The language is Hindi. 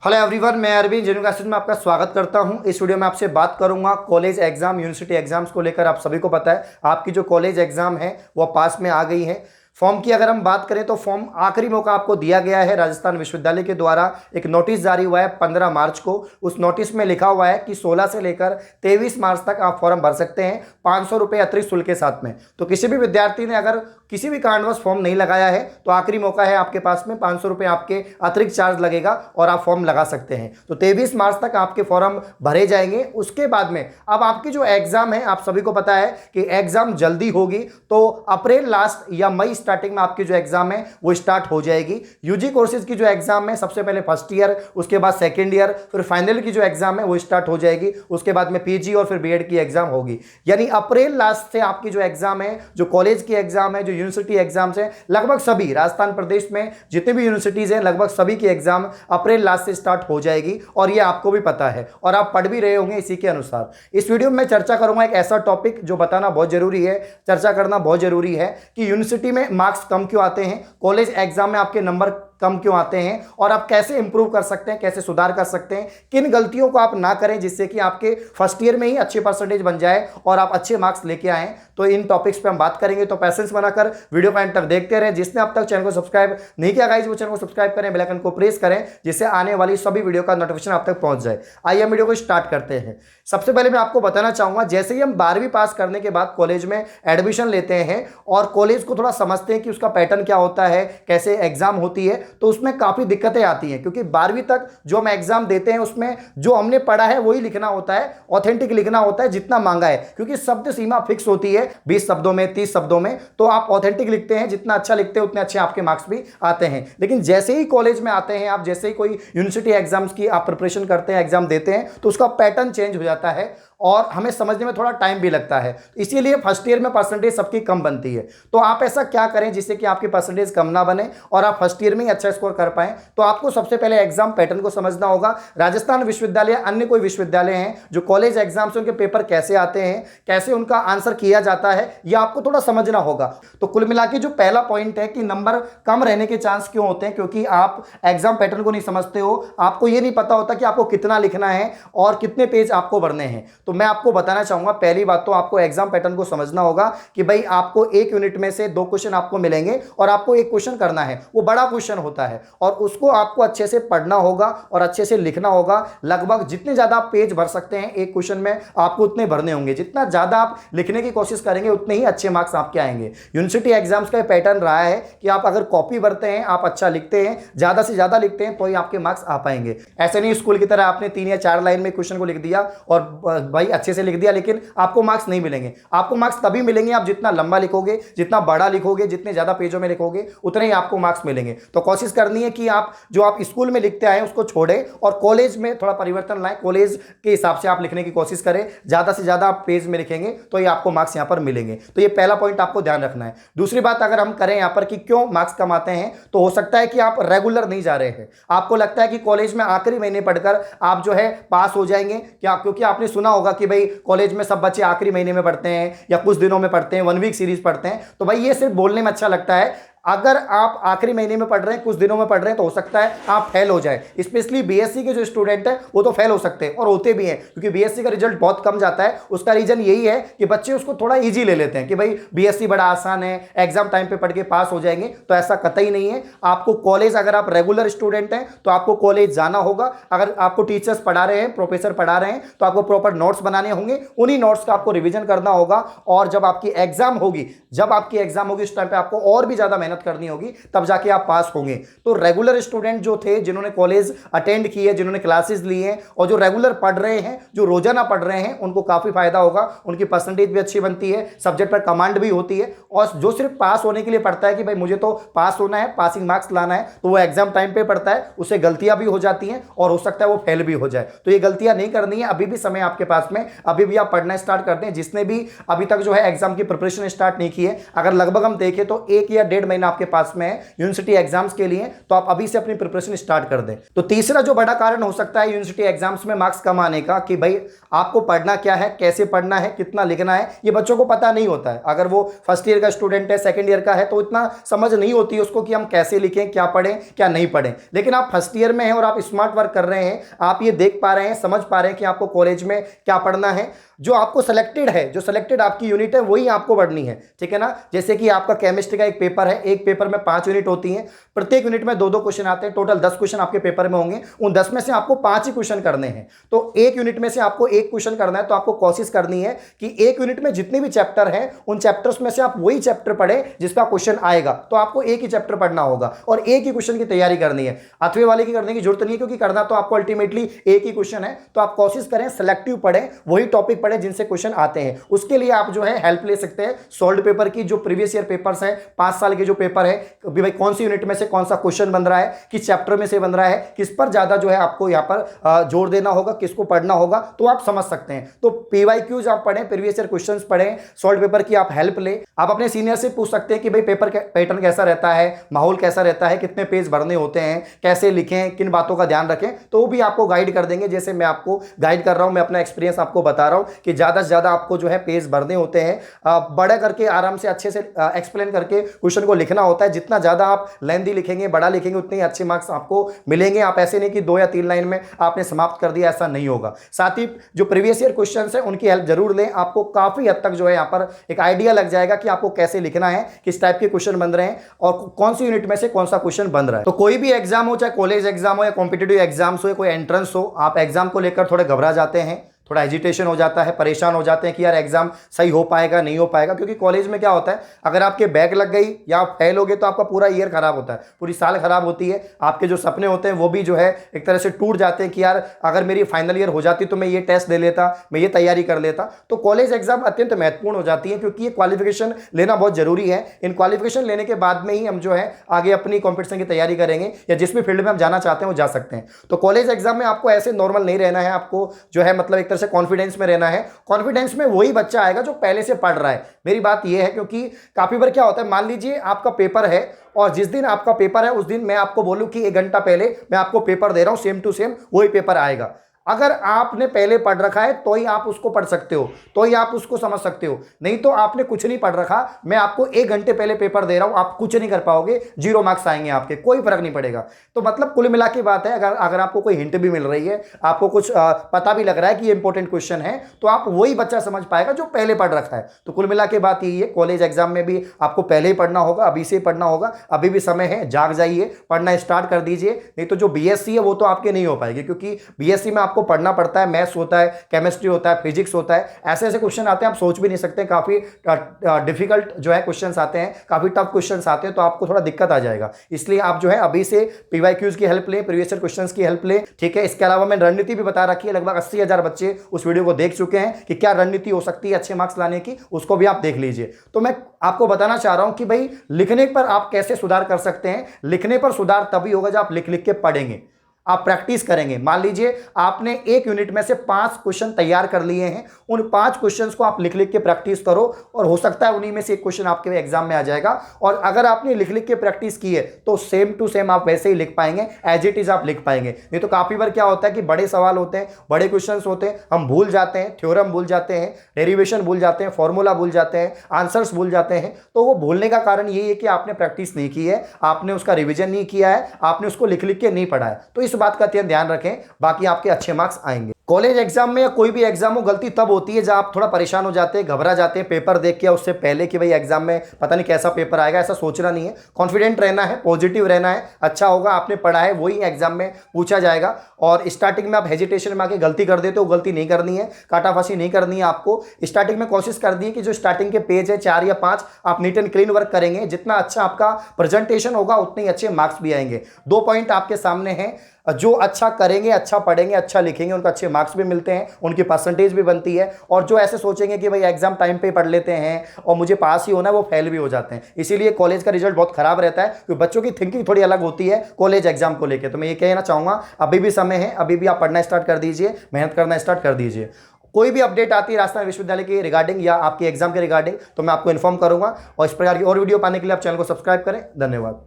हेलो एवरीवन, मैं अरविंद जेन्यू क्लासेस में आपका स्वागत करता हूं। इस वीडियो में आपसे बात करूंगा कॉलेज एग्जाम, यूनिवर्सिटी एग्जाम्स को लेकर। आप सभी को पता है आपकी जो कॉलेज एग्जाम है वो पास में आ गई है। फॉर्म की अगर हम बात करें तो फॉर्म आखिरी मौका आपको दिया गया है। राजस्थान विश्वविद्यालय के द्वारा एक नोटिस जारी हुआ है 15 मार्च को। उस नोटिस में लिखा हुआ है कि 16 से लेकर 23 मार्च तक आप फॉर्म भर सकते हैं 500 रुपये अतिरिक्त शुल्क के साथ में। तो किसी भी विद्यार्थी ने अगर किसी भी कारणवश फॉर्म नहीं लगाया है तो आखिरी मौका है आपके पास में, 500 रुपये आपके अतिरिक्त चार्ज लगेगा और आप फॉर्म लगा सकते हैं। तो 23 मार्च तक आपके फॉर्म भरे जाएंगे। उसके बाद में अब आपकी जो एग्जाम है, आप सभी को पता है कि एग्जाम जल्दी होगी, तो अप्रैल लास्ट या मई स्टार्टिंग में आपकी जो एग्जाम है वो स्टार्ट हो जाएगी। यूजी कोर्सेज की जो एग्जाम है, सबसे पहले फर्स्ट ईयर, उसके बाद सेकेंड ईयर, फिर फाइनल की जो एग्जाम है वो स्टार्ट हो जाएगी। उसके बाद में पीजी और फिर बीएड की एग्जाम होगी। यानी अप्रैल लास्ट से आपकी जो एग्जाम है, जो कॉलेज की एग्जाम है, जो यूनिवर्सिटी एग्जाम्स है, लगभग सभी राजस्थान प्रदेश में जितने भी यूनिवर्सिटीज हैं लगभग सभी की एग्जाम अप्रैल लास्ट से स्टार्ट हो जाएगी। और ये आपको भी पता है और आप पढ़ भी रहे होंगे इसी के अनुसार। इस वीडियो में मैं चर्चा करूंगा एक ऐसा टॉपिक जो बताना बहुत जरूरी है, चर्चा करना बहुत जरूरी है कि यूनिवर्सिटी में मार्क्स कम क्यों आते हैं, कॉलेज एग्जाम में आपके नंबर कम क्यों आते हैं और आप कैसे इंप्रूव कर सकते हैं, कैसे सुधार कर सकते हैं, किन गलतियों को आप ना करें जिससे कि आपके फर्स्ट ईयर में ही अच्छे परसेंटेज बन जाए और आप अच्छे मार्क्स लेके आएं। तो इन टॉपिक्स पे हम बात करेंगे। तो पैसेंस बनाकर वीडियो को एंड तक देखते रहे। जिसने अब तक चैनल को सब्सक्राइब नहीं किया गाइस, वो चैनल को सब्सक्राइब करें, बेल आइकन को प्रेस करें जिससे आने वाली सभी वीडियो का नोटिफिकेशन आप तक पहुंच जाए। आइए हम वीडियो को स्टार्ट करते हैं। सबसे पहले मैं आपको बताना चाहूंगा, जैसे ही हम 12वीं पास करने के बाद कॉलेज में एडमिशन लेते हैं और कॉलेज को थोड़ा समझते हैं कि उसका पैटर्न क्या होता है, कैसे एग्जाम होती है, तो उसमें काफी दिक्कतें आती हैं। क्योंकि 12वीं तक जो हम एग्जाम देते हैं उसमें जो हमने पढ़ा है वही लिखना होता है, ऑथेंटिक लिखना होता है जितना मांगा है। क्योंकि शब्द सीमा फिक्स होती है 20 शब्दों में, 30 शब्दों में, तो आप ऑथेंटिक लिखते हैं, जितना अच्छा लिखते हैं उतने अच्छे आपके मार्क्स भी आते हैं। लेकिन जैसे ही कॉलेज में आते हैं आप, जैसे ही कोई यूनिवर्सिटी एग्जाम्स की आप प्रिपरेशन करते हैं, एग्जाम देते हैं, तो उसका पैटर्न चेंज हो जाता है और हमें समझने में थोड़ा टाइम भी लगता है। इसीलिए फर्स्ट ईयर में परसेंटेज सबकी कम बनती है। तो आप ऐसा क्या करें जिससे कि आपकी परसेंटेज कम ना बने और आप फर्स्ट ईयर में ही अच्छा स्कोर कर पाएं। तो आपको सबसे पहले एग्जाम पैटर्न को समझना होगा। राजस्थान विश्वविद्यालय, अन्य कोई विश्वविद्यालय हैं जो कॉलेज एग्जाम से उनके पेपर कैसे आते हैं, कैसे उनका आंसर किया जाता है, यह आपको थोड़ा समझना होगा। तो कुल मिला के जो पहला पॉइंट है कि नंबर कम रहने के चांस क्यों होते हैं, क्योंकि आप एग्जाम पैटर्न को नहीं समझते हो। आपको यह नहीं पता होता कि आपको कितना लिखना है और कितने पेज आपको भरने हैं। तो मैं आपको बताना चाहूंगा, पहली बात तो आपको एग्जाम पैटर्न को समझना होगा कि भाई आपको एक यूनिट में से 2 क्वेश्चन आपको मिलेंगे और आपको एक क्वेश्चन करना है। वो बड़ा क्वेश्चन होता है और उसको आपको अच्छे से पढ़ना होगा और अच्छे से लिखना होगा। लगभग जितने ज्यादा आप पेज भर सकते हैं एक क्वेश्चन में, आपको उतने भरने होंगे। जितना ज्यादा आप लिखने की कोशिश करेंगे उतने ही अच्छे मार्क्स आपके आएंगे। यूनिवर्सिटी एग्जाम्स का पैटर्न रहा है कि आप अगर कॉपी भरते हैं, आप अच्छा लिखते हैं, ज्यादा से ज्यादा लिखते हैं, तो ही आपके मार्क्स आ पाएंगे। ऐसे नहीं स्कूल की तरह आपने 3 या 4 लाइन में क्वेश्चन को लिख दिया और भाई अच्छे से लिख दिया, लेकिन आपको मार्क्स नहीं मिलेंगे। आपको मार्क्स तभी मिलेंगे आप जितना लंबा लिखोगे, जितना बड़ा लिखोगे, जितने ज्यादा पेजों में लिखोगे, उतने ही आपको मार्क्स मिलेंगे। तो कोशिश करनी है कि आप जो आप स्कूल में लिखते आए उसको छोड़े और कॉलेज में थोड़ा परिवर्तन लाएं। कॉलेज के हिसाब से आप लिखने की कोशिश करें। ज्यादा से ज्यादा आप पेज में लिखेंगे तो ये आपको मार्क्स यहां पर मिलेंगे। तो ये पहला पॉइंट आपको ध्यान रखना है। दूसरी बात अगर हम करें यहां पर कि क्यों मार्क्स कम आते हैं, तो हो सकता है कि आप रेगुलर नहीं जा रहे हैं। आपको लगता है कि कॉलेज में आखिरी महीने पढ़कर आप जो है पास हो जाएंगे क्या, क्योंकि आपने सुना होगा कि भाई कॉलेज में सब बच्चे आखिरी महीने में पढ़ते हैं या कुछ दिनों में पढ़ते हैं, 1 वीक सीरीज पढ़ते हैं। तो भाई ये सिर्फ बोलने में अच्छा लगता है। अगर आप आखिरी महीने में पढ़ रहे हैं, कुछ दिनों में पढ़ रहे हैं, तो हो सकता है आप फेल हो जाए। स्पेशली बीएससी के जो स्टूडेंट हैं वो तो फेल हो सकते हैं और होते भी हैं, क्योंकि बीएससी का रिजल्ट बहुत कम जाता है। उसका रीजन यही है कि बच्चे उसको थोड़ा इजी ले लेते हैं कि भाई बीएससी बड़ा आसान है, एग्जाम टाइम पे पढ़ के पास हो जाएंगे। तो ऐसा कतई नहीं है। आपको कॉलेज, अगर आप रेगुलर स्टूडेंट हैं तो आपको कॉलेज जाना होगा। अगर आपको टीचर्स पढ़ा रहे हैं, प्रोफेसर पढ़ा रहे हैं, तो आपको प्रॉपर नोट्स बनाने होंगे। उन्हीं नोट्स का आपको रिविजन करना होगा और जब आपकी एग्जाम होगी उस टाइम पे आपको और भी ज्यादा मेहनत करनी होगी, तब जाके आप पास होंगे। तो रेगुलर स्टूडेंट जो थे, जिन्होंने कॉलेज अटेंड की है, जिन्होंने क्लासेस ली हैं और जो रेगुलर पढ़ रहे हैं, जो रोजाना पढ़ रहे हैं, उनको काफी फायदा होगा। उनकी परसेंटेज भी अच्छी बनती है, सब्जेक्ट पर कमांड भी होती है। और जो सिर्फ पास होने के लिए पढ़ता है कि भाई मुझे तो पास होना है, पासिंग मार्क्स लाना है, तो वो एग्जाम टाइम पे पढ़ता है, उससे गलतियां भी हो जाती हैं और हो सकता है वो फेल भी हो जाए। तो ये गलतियां नहीं करनी है। अभी भी समय आपके पास में, अभी भी आप पढ़ना स्टार्ट कर दें। जिसने भी अभी तक जो है एग्जाम की प्रिपरेशन स्टार्ट नहीं की है, अगर लगभग हम देखें तो 1 या 1.5 महीने टाइमलाइन आपके पास में है यूनिवर्सिटी एग्जाम्स के लिए, तो आप अभी से अपनी प्रिपरेशन स्टार्ट कर दें। तो तीसरा जो बड़ा कारण हो सकता है यूनिवर्सिटी एग्जाम्स में मार्क्स कम आने का कि भाई आपको पढ़ना क्या है, कैसे पढ़ना है, कितना लिखना है, ये बच्चों को पता नहीं होता है। अगर वो फर्स्ट ईयर का स्टूडेंट है, सेकंड ईयर का है, तो इतना समझ नहीं होती है उसको कि हम कैसे लिखें, क्या पढ़ें, क्या नहीं पढ़ें। लेकिन आप फर्स्ट ईयर में हैं और आप स्मार्ट वर्क कर रहे हैं, आप ये देख पा रहे हैं, समझ पा रहे हैं कि आपको कॉलेज में क्या पढ़ना है। जो आपको सिलेक्टेड है, जो सिलेक्टेड आपकी यूनिट है, वही आपको पढ़नी है, ठीक है ना। जैसे कि आपका केमिस्ट्री का एक पेपर है, एक पेपर में 5 यूनिट होती हैं, प्रत्येक यूनिट में 2-2 क्वेश्चन आते हैं, टोटल 10 क्वेश्चन आपके पेपर में होंगे। उन 10 में से आपको 5 ही क्वेश्चन करने हैं, तो एक यूनिट में से आपको एक क्वेश्चन करना है। तो आपको कोशिश करनी है कि एक यूनिट में जितने भी चैप्टर हैं, उन चैप्टर्स में से आप वही चैप्टर पढ़े जिसका क्वेश्चन आएगा। तो आपको एक ही चैप्टर पढ़ना होगा और एक ही क्वेश्चन की तैयारी करनी है। अथवे वाले की करने की जरूरत नहीं है, क्योंकि करना तो आपको अल्टीमेटली एक ही क्वेश्चन है। तो आप कोशिश करें सिलेक्टिव पढ़ें, वही टॉपिक पढ़ें जिनसे क्वेश्चन आते हैं। उसके लिए आप जो है हेल्प ले सकते हैं सॉल्व पेपर की, जो प्रीवियस ईयर पेपर्स हैं, 5 साल के जो पेपर है, भाई कौन सी यूनिट में से कौन सा क्वेश्चन बन रहा है, किस चैप्टर में से बन रहा है, किस पर ज्यादा जो है आपको यहां पर जोर देना होगा, किसको पढ़ना होगा, तो आप समझ सकते हैं। तो पीवाईक्यूज आप पढ़ें, प्रीवियस ईयर क्वेश्चंस पढ़ें, सॉल्व पेपर की आप हेल्प ले। आप अपने सीनियर से पूछ सकते हैं कि भाई पेपर पैटर्न कैसा रहता है, माहौल कैसा रहता है, कितने पेज भरने होते हैं, कैसे लिखें, किन बातों का ध्यान रखें, तो वो भी आपको गाइड कर देंगे। जैसे मैं आपको गाइड कर रहा हूं, मैं अपना एक्सपीरियंस आपको बता रहा हूं कि ज्यादा से ज्यादा आपको जो है पेज भरने होते हैं, बड़ा करके आराम से अच्छे से एक्सप्लेन करके क्वेश्चन को लिखना होता है। जितना ज्यादा आप लेंथी लिखेंगे, बड़ा लिखेंगे, उतने ही अच्छे मार्क्स आपको मिलेंगे। आप ऐसे नहीं कि 2 या 3 लाइन में आपने समाप्त कर दिया, ऐसा नहीं होगा। साथ ही जो प्रीवियस ईयर क्वेश्चंस हैं उनकी हेल्प जरूर लें, आपको काफी हद तक जो है यहाँ पर एक आइडिया लग जाएगा कि आपको कैसे लिखना है, किस टाइप के क्वेश्चन बन रहे हैं और कौन सी यूनिट में से कौन सा क्वेश्चन बन रहा है। तो कोई भी एग्जाम हो, चाहे कॉलेज एग्जाम हो या कॉम्पिटेटिव एग्जाम्स हो या कोई एंट्रेंस हो, आप एग्जाम को लेकर थोड़े घबरा जाते हैं, थोड़ा एजिटेशन हो जाता है, परेशान हो जाते हैं कि यार एग्जाम सही हो पाएगा, नहीं हो पाएगा। क्योंकि कॉलेज में क्या होता है, अगर आपके बैक लग गई या आप फेल हो गए तो आपका पूरा ईयर खराब होता है, पूरी साल खराब होती है। आपके जो सपने होते हैं वो भी जो है एक तरह से टूट जाते हैं कि यार अगर मेरी फाइनल ईयर हो जाती तो मैं ये टेस्ट दे लेता, मैं ये तैयारी कर लेता। तो कॉलेज एग्जाम अत्यंत महत्वपूर्ण हो जाती है, क्योंकि ये क्वालिफिकेशन लेना बहुत जरूरी है। इन क्वालिफिकेशन लेने के बाद में ही हम जो है आगे अपनी कॉम्पिटिशन की तैयारी करेंगे या जिस भी फील्ड में हम जाना चाहते हैं वो जा सकते हैं। तो कॉलेज एग्जाम में आपको ऐसे नॉर्मल नहीं रहना है, आपको जो है मतलब एक तरह से कॉन्फिडेंस में रहना है। कॉन्फिडेंस में वही बच्चा आएगा जो पहले से पढ़ रहा है। मेरी बात यह है, क्योंकि काफी बार क्या होता है, मान लीजिए आपका पेपर है और जिस दिन आपका पेपर है उस दिन मैं आपको बोलूं कि 1 घंटा पहले मैं आपको पेपर दे रहा हूं, सेम टू सेम वही पेपर आएगा। अगर आपने पहले पढ़ रखा है तो ही आप उसको पढ़ सकते हो, तो ही आप उसको समझ सकते हो। नहीं तो आपने कुछ नहीं पढ़ रखा, मैं आपको 1 घंटे पहले पेपर दे रहा हूं, आप कुछ नहीं कर पाओगे, 0 मार्क्स आएंगे आपके, कोई फर्क नहीं पड़ेगा। तो मतलब कुल मिला के बात है, अगर आपको कोई हिंट भी मिल रही है, आपको कुछ पता भी लग रहा है कि ये इंपॉर्टेंट क्वेश्चन है, तो आप वही बच्चा समझ पाएगा जो पहले पढ़ रखा है। तो कुल मिला के बात यही है, कॉलेज एग्जाम में भी आपको पहले ही पढ़ना होगा, अभी से ही पढ़ना होगा, अभी भी समय है, जाग जाइए, पढ़ना स्टार्ट कर दीजिए। नहीं तो जो बीएससी है वो तो आपके नहीं हो पाएगी, क्योंकि बीएससी में आपको पढ़ना पड़ता है, मैथ्स होता है, केमिस्ट्री होता है, फिजिक्स होता है, ऐसे ऐसे क्वेश्चन आते हैं आप सोच भी नहीं सकते, काफी डिफिकल्ट जो है क्वेश्चंस आते हैं, काफी टफ क्वेश्चंस आते हैं, तो आपको थोड़ा दिक्कत आ जाएगा। इसलिए आप जो है अभी से पीवाईक्यूज की हेल्प लें, प्रीवियस ईयर क्वेश्चंस की हेल्प लें, ठीक है। इसके अलावा मैंने रणनीति भी बता रखी है, लगभग 80,000 बच्चे उस वीडियो को देख चुके हैं कि क्या रणनीति हो सकती है अच्छे मार्क्स लाने की, उसको भी आप देख लीजिए। तो मैं आपको बताना चाह रहा हूं कि भाई लिखने पर आप कैसे सुधार कर सकते हैं। लिखने पर सुधार तभी होगा जब आप लिख लिख के पढ़ेंगे, आप प्रैक्टिस करेंगे। मान लीजिए आपने एक यूनिट में से 5 क्वेश्चन तैयार कर लिए हैं, उन 5 क्वेश्चंस को आप लिख लिख के प्रैक्टिस करो और हो सकता है उन्हीं में से एक क्वेश्चन आपके एग्जाम में आ जाएगा। और अगर आपने लिख लिख के प्रैक्टिस की है तो सेम टू सेम आप वैसे ही लिख पाएंगे, एज इट इज आप लिख पाएंगे। नहीं तो काफी बार क्या होता है कि बड़े सवाल होते हैं, बड़े क्वेश्चंस होते हैं, हम भूल जाते हैं, थ्योरम भूल जाते हैं, डेरिवेशन भूल जाते हैं, फॉर्मूला भूल जाते हैं, आंसर्स भूल जाते हैं। तो वो भूलने का कारण यही है कि आपने प्रैक्टिस नहीं की है, आपने उसका रिविजन नहीं किया है, आपने उसको लिख लिख के नहीं पढ़ा है। तो इस बात का ध्यान रखें, बाकी आपके अच्छे मार्क्स आएंगे। कॉलेज एग्जाम में या कोई भी एग्जाम हो, गलती तब होती है जब आप थोड़ा परेशान हो जाते हैं, घबरा जाते हैं पेपर देख के, उससे पहले कि भाई एग्जाम में पता नहीं कैसा पेपर आएगा, ऐसा सोचना नहीं है। कॉन्फिडेंट रहना है, पॉजिटिव रहना है, अच्छा होगा, आपने पढ़ा है वही एग्जाम में पूछा जाएगा। और स्टार्टिंग में आप हेजिटेशन में आके गलती कर देते हो, गलती नहीं करनी है, काटाफासी नहीं करनी है आपको। स्टार्टिंग में कोशिश कर दी कि जो स्टार्टिंग के पेज है 4 या 5, आप नीट एंड क्लीन वर्क करेंगे। जितना अच्छा आपका प्रेजेंटेशन होगा उतने अच्छे मार्क्स भी आएंगे। 2 पॉइंट आपके सामने हैं, जो अच्छा करेंगे, अच्छा पढ़ेंगे, अच्छा लिखेंगे, उनको अच्छे मार्क्स भी मिलते हैं, उनकी परसेंटेज भी बनती है। और जो ऐसे सोचेंगे कि भाई एग्जाम टाइम पे पढ़ लेते हैं और मुझे पास ही होना है, वो फेल भी हो जाते हैं। इसीलिए कॉलेज का रिजल्ट बहुत खराब रहता है, क्योंकि बच्चों की थिंकिंग थोड़ी अलग होती है कॉलेज एग्जाम को लेकर। तो मैं ये कहना चाहूंगा, अभी भी समय है, अभी भी आप पढ़ना स्टार्ट कर दीजिए, मेहनत करना स्टार्ट कर दीजिए। कोई भी अपडेट आती है राजस्थान विश्वविद्यालय के रिगार्डिंग या आपके एग्जाम के रिगार्डिंग तो मैं आपको इन्फॉर्म करूंगा। और इस प्रकार की और वीडियो पाने के लिए आप चैनल को सब्सक्राइब करें। धन्यवाद।